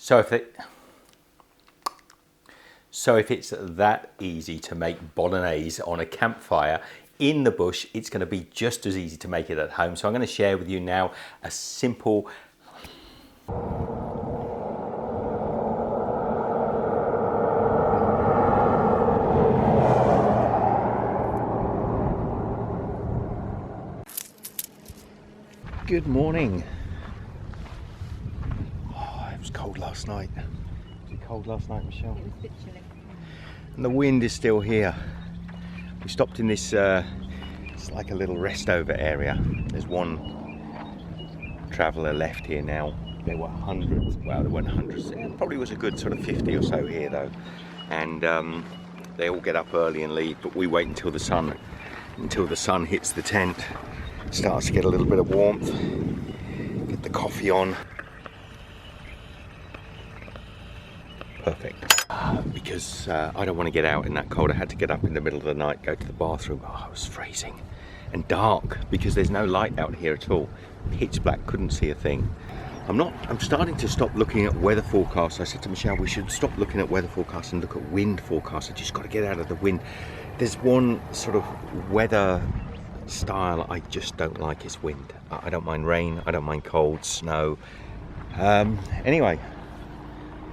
So if it's that easy to make bolognese on a campfire in the bush, it's going to be just as easy to make it at home. So I'm going to share with you now a simple Good morning. Oh, it was cold last night. Was it cold last night, Michelle? It was a bit chilly. And the wind is still here. We stopped in this, it's like a little rest over area. There's one traveller left here now. There were hundreds, well there weren't hundreds, it probably was a good sort of 50 or so here though. And they all get up early and leave, but we wait until the sun hits the tent. Starts to get a little bit of warmth, get the coffee on. Perfect. Because I don't want to get out in that cold. I had to get up in the middle of the night, go to the bathroom. Oh, I was freezing. And dark, because there's no light out here at all. Pitch black, couldn't see a thing. I'm starting to stop looking at weather forecasts. I said to Michelle, we should stop looking at weather forecasts and look at wind forecasts. I just got to get out of the wind. There's one sort of weather style I just don't like, is wind. I don't mind rain, I don't mind cold, snow. Anyway,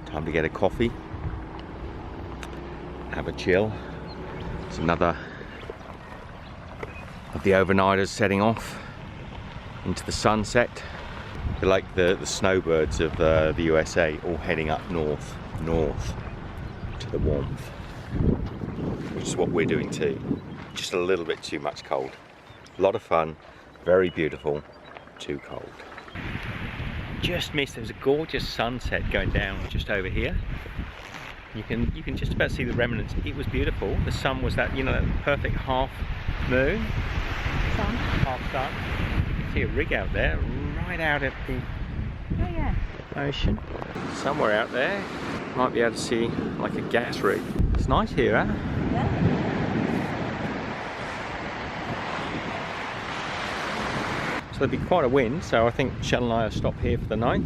time to get a coffee, have a chill. It's another of the overnighters setting off into the sunset. They're like the snowbirds of the USA, all heading up north to the warmth, which is what we're doing too. Just a little bit too much cold. A lot of fun, very beautiful, too cold. Just missed, there was a gorgeous sunset going down just over here. You can just about see the remnants. It was beautiful. The sun was that, that perfect half moon. Half sun. You can see a rig out there, right out at the ocean. Somewhere out there, might be able to see like a gas rig. It's nice here, huh? Yeah. So there'll be quite a wind, so I think Michelle and I will stop here for the night.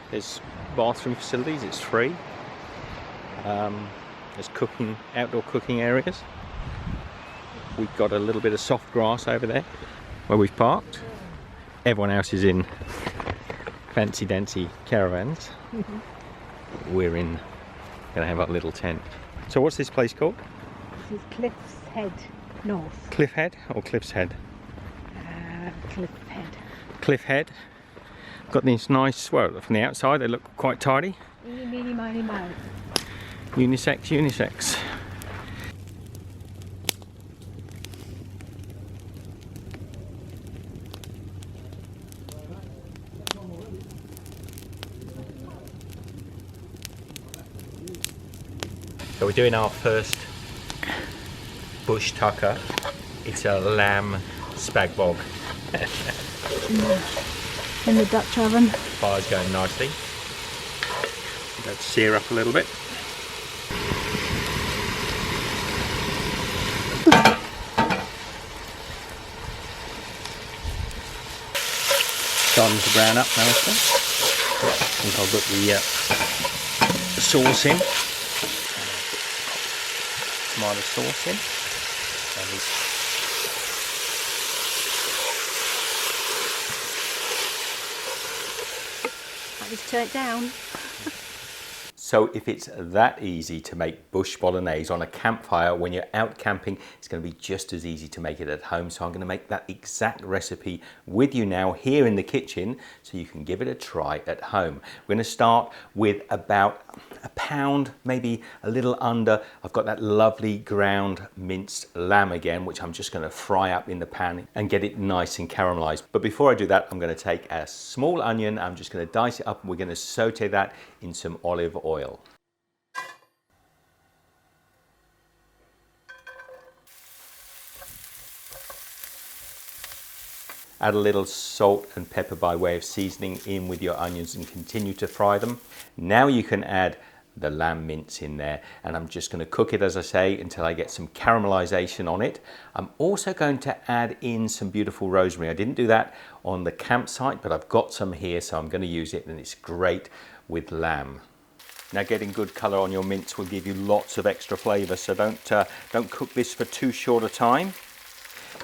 There's bathroom facilities, it's free. There's outdoor cooking areas. We've got a little bit of soft grass over there where we've parked. Everyone else is in fancy dancy caravans. We're gonna have our little tent. So what's this place called? This is Cliff's Head North. Cliff Head or Cliff's Head? Cliff Head. Cliff Head. Got these nice, well, from the outside they look quite tidy. Eeny, meeny, miny, moe. Unisex. So we're doing our first bush tucker. It's a lamb spag bog. In the Dutch oven. Fire's going nicely. Let's sear up a little bit. Starting to brown up nicely. I think I'll put the sauce in. Tomato sauce in. Just turn it down. So if it's that easy to make bush bolognese on a campfire when you're out camping, it's going to be just as easy to make it at home. So I'm going to make that exact recipe with you now here in the kitchen so you can give it a try at home. We're going to start with about a pound, maybe a little under. I've got that lovely ground minced lamb again, which I'm just going to fry up in the pan and get it nice and caramelized. But before I do that, I'm going to take a small onion. I'm just going to dice it up and we're going to saute that in some olive oil. Add a little salt and pepper by way of seasoning in with your onions and continue to fry them. Now you can add the lamb mince in there, and I'm just going to cook it, as I say, until I get some caramelization on it. I'm also going to add in some beautiful rosemary. I didn't do that on the campsite, but I've got some here, so I'm going to use it, and it's great with lamb. Now, getting good colour on your mince will give you lots of extra flavour, so don't cook this for too short a time.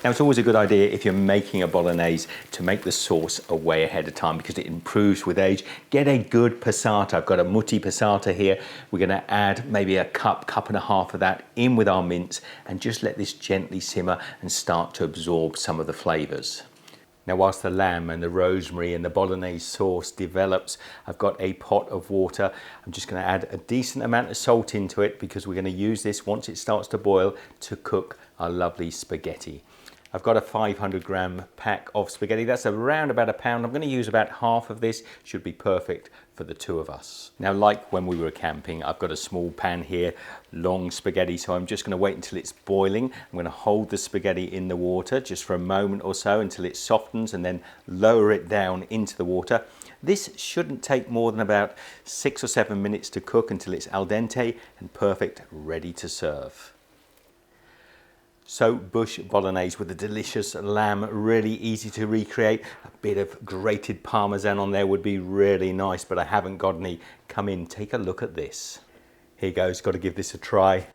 Now, it's always a good idea if you're making a bolognese to make the sauce a way ahead of time because it improves with age. Get a good passata. I've got a mutti passata here. We're going to add maybe a cup and a half of that in with our mince and just let this gently simmer and start to absorb some of the flavours. Now, whilst the lamb and the rosemary and the bolognese sauce develops, I've got a pot of water. I'm just going to add a decent amount of salt into it because we're going to use this once it starts to boil to cook our lovely spaghetti. I've got a 500 gram pack of spaghetti. That's around about a pound. I'm going to use about half of this. Should be perfect for the two of us. Now, like when we were camping, I've got a small pan here, long spaghetti. So I'm just going to wait until it's boiling. I'm going to hold the spaghetti in the water just for a moment or so until it softens and then lower it down into the water. This shouldn't take more than about 6 or 7 minutes to cook until it's al dente and perfect, ready to serve. So bush bolognese with a delicious lamb, really easy to recreate. A bit of grated parmesan on there would be really nice, but I haven't got any. Come in, take a look at this. Here goes, got to give this a try.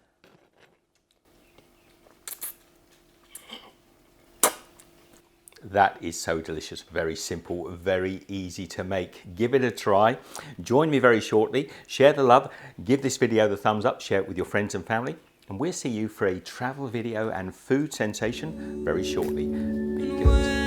That is so delicious, very simple, very easy to make. Give it a try. Join me very shortly. Share the love, give this video the thumbs up, share it with your friends and family. And we'll see you for a travel video and food sensation very shortly. Be good.